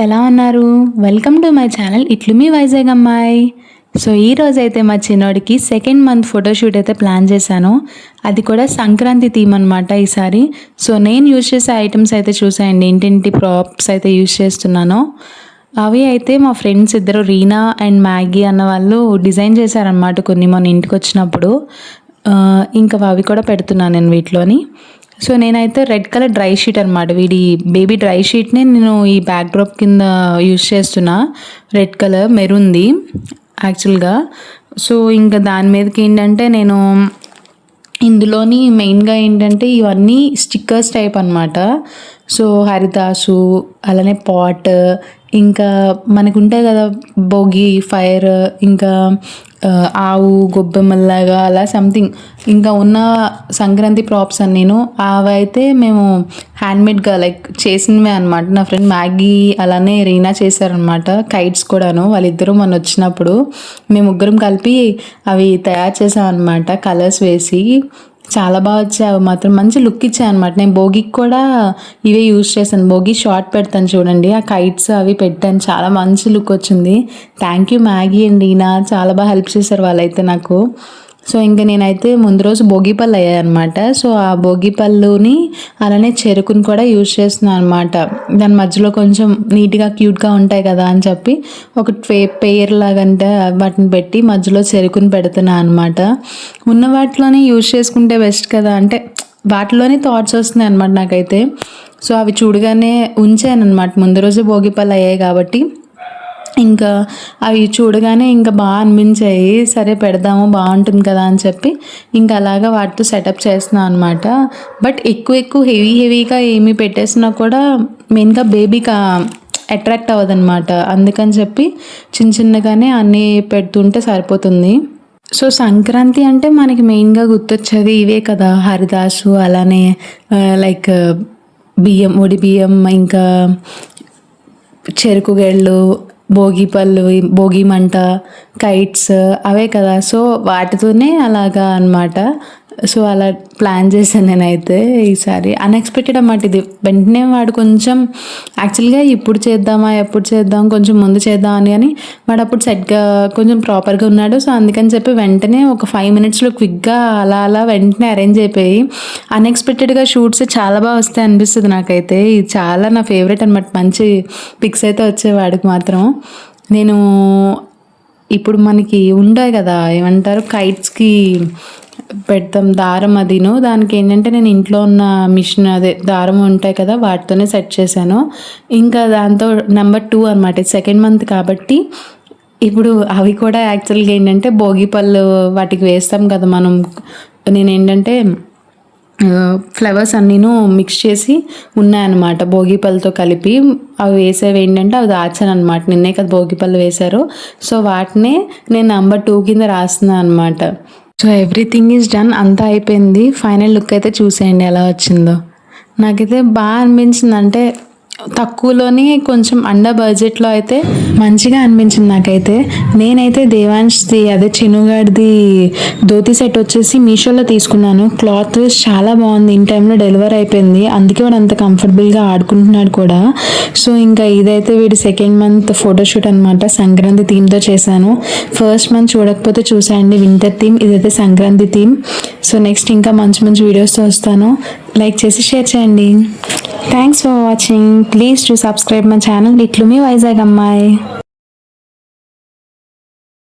ఎలా ఉన్నారు? Welcome to my channel ఇట్లు మీ వైజాగ్ అమ్మాయి. సో ఈ రోజైతే మా చిన్నోడికి సెకండ్ మంత్ ఫోటోషూట్ అయితే ప్లాన్ చేశాను. అది కూడా సంక్రాంతి థీమ్ అనమాట ఈసారి. సో నేను యూజ్ చేసే ఐటమ్స్ అయితే చూసాయండి, ఇంటింటి ప్రాప్స్ అయితే యూజ్ చేస్తున్నాను. అవి అయితే మా ఫ్రెండ్స్ ఇద్దరు రీనా అండ్ మ్యాగీ అన్న వాళ్ళు డిజైన్ చేశారనమాట కొన్ని మొన్న ఇంటికి వచ్చినప్పుడు. ఇంకా అవి కూడా పెడుతున్నాను నేను వీటిలోని. సో నేనైతే రెడ్ కలర్ డ్రై షీట్ అనమాట, వీడి బేబీ డ్రై షీట్ని నేను ఈ బ్యాక్ డ్రాప్ కింద యూజ్ చేస్తున్నా. రెడ్ కలర్ మెరూన్ది యాక్చువల్గా. సో ఇంకా దాని మీదకి ఏంటంటే నేను ఇందులోని మెయిన్గా ఏంటంటే ఇవన్నీ స్టిక్కర్స్ టైప్ అనమాట. సో హరిదాసు, అలానే పాట్, ఇంకా మనకు ఉంటాయి కదా భోగి ఫైర్, ఇంకా ఆవు గొబ్బెమ్మల్లాగా అలా సంథింగ్ ఇంకా ఉన్న సంక్రాంతి ప్రాప్స్ అని నేను అవైతే మేము హ్యాండ్మేడ్గా లైక్ చేసినవే అనమాట. నా ఫ్రెండ్ మ్యాగీ అలానే రీనా చేశారనమాట. కైట్స్ కూడాను వాళ్ళిద్దరూ మొన్న వచ్చినప్పుడు మేము ముగ్గురం కలిపి అవి తయారు చేసాం అనమాట, కలర్స్ వేసి. చాలా బాగా వచ్చాయి అవి మాత్రం, మంచి లుక్ ఇచ్చాయి అనమాట. నేను భోగికి కూడా ఇవే యూజ్ చేశాను, భోగి షార్ట్ పెడతాను చూడండి, ఆ కైట్స్ అవి పెట్టాను, చాలా మంచి లుక్ వచ్చింది. థ్యాంక్ యూ మ్యాగీ అండ్ ఈనా, చాలా బాగా హెల్ప్ చేశారు వాళ్ళైతే నాకు. సో ఇంకా నేనైతే ముందు రోజు భోగిపళ్ళు అయ్యాయి అనమాట. సో ఆ భోగిపళ్ళుని అలానే చెరుకుని కూడా యూజ్ చేస్తున్నాను అనమాట. దాని మధ్యలో కొంచెం నీట్గా క్యూట్గా ఉంటాయి కదా అని చెప్పి ఒక పేర్ లాగంటే వాటిని పెట్టి మధ్యలో చెరుకుని పెడుతున్నాను అనమాట. ఉన్న వాటిలోనే యూజ్ చేసుకుంటే బెస్ట్ కదా, అంటే వాటిలోనే థాట్స్ వస్తున్నాయి అనమాట నాకైతే. సో అవి చూడగానే ఉంచాను అనమాట, ముందు రోజు భోగిపళ్ళు అయ్యాయి కాబట్టి. ఇంకా అవి చూడగానే ఇంకా బాగా అనిపించాయి, సరే పెడదాము బాగుంటుంది కదా అని చెప్పి ఇంకా అలాగా వాటితో సెటప్ చేస్తున్నాను అనమాట. బట్ ఎక్కువ హెవీగా ఏమి పెట్టేసినా కూడా మెయిన్గా బేబీకి అట్రాక్ట్ అవ్వదన్నమాట. అందుకని చెప్పి చిన్నగానే అన్నీ పెడుతుంటే సరిపోతుంది. సో సంక్రాంతి అంటే మనకి మెయిన్గా గుర్తొచ్చేది ఇవే కదా, హరిదాసు అలానే లైక్ బియ్యం, ఒడి బియ్యం, ఇంకా చెరుకు గెళ్ళు, భోగిపళ్ళు, భోగి మంట, కైట్స్ అవే కదా. సో వాటితోనే అలాగా అనమాట. సో అలా ప్లాన్ చేశాను నేనైతే ఈసారి. అన్ఎక్స్పెక్టెడ్ అన్నమాట ఇది. వెంటనే వాడు కొంచెం యాక్చువల్గా ఇప్పుడు చేద్దాం కొంచెం ముందు చేద్దామని, అని వాడు అప్పుడు సెట్గా కొంచెం ప్రాపర్గా ఉన్నాడు. సో అందుకని చెప్పి వెంటనే ఒక 5 minutesలో క్విక్గా అలా వెంటనే అరేంజ్ అయిపోయి అన్ఎక్స్పెక్టెడ్గా షూట్స్ చాలా బాగా వస్తాయి అనిపిస్తుంది నాకైతే. ఇది చాలా నా ఫేవరెట్ అనమాట, మంచి పిక్స్ అయితే వచ్చాయి వాడికి మాత్రం. నేను ఇప్పుడు మనకి ఉంటాయి కదా ఏమంటారు, కైట్స్కి పెడతాం దారం, అదిను దానికి ఏంటంటే నేను ఇంట్లో ఉన్న మిషన్ అదే దారం ఉంటాయి కదా వాటితోనే సెట్ చేశాను. ఇంకా దాంతో నెంబర్ 2 అనమాట, సెకండ్ మంత్ కాబట్టి ఇప్పుడు అవి కూడా యాక్చువల్గా ఏంటంటే భోగిపళ్ళు వాటికి వేస్తాం కదా మనం. నేను ఏంటంటే ఫ్లవర్స్ అన్నీను మిక్స్ చేసి ఉన్నాయన్నమాట భోగిపళ్ళతో కలిపి. అవి వేసేవి ఏంటంటే అవి దాచాను అనమాట, నిన్నే కదా భోగిపళ్ళు వేశారు. సో వాటినే నేను నెంబర్ 2 కింద రాస్తున్నాను అనమాట. సో ఎవ్రీథింగ్ ఈజ్ డన్, అంతా అయిపోయింది. ఫైనల్ లుక్ అయితే చూసేయండి ఎలా వచ్చిందో. నాకైతే బాగా అనిపించింది, అంటే తక్కువలోనే కొంచెం అండర్ బడ్జెట్లో అయితే మంచిగా అనిపించింది నాకైతే. నేనైతే దేవాంష్ది అదే చినుగాడిది ధోతి సెట్ వచ్చేసి మీషోలో తీసుకున్నాను. క్లాత్ చాలా బాగుంది, ఇన్ టైంలో డెలివర్ అయిపోయింది, అందుకే వాడు అంత కంఫర్టబుల్గా ఆడుకుంటున్నాడు కూడా. సో ఇంకా ఇదైతే వీడి సెకండ్ మంత్ ఫోటోషూట్ అనమాట, సంక్రాంతి థీమ్తో చేశాను. ఫస్ట్ మంత్ చూడకపోతే చూసేయండి, వింటర్ థీమ్, ఇదైతే సంక్రాంతి థీమ్. సో నెక్స్ట్ ఇంకా మంచి వీడియోస్తో వస్తాను, లైక్ చేసి షేర్ చేయండి. Thanks for watching. Please to subscribe my channel ఇట్లు మీ వైజాగ్ అమ్మాయి.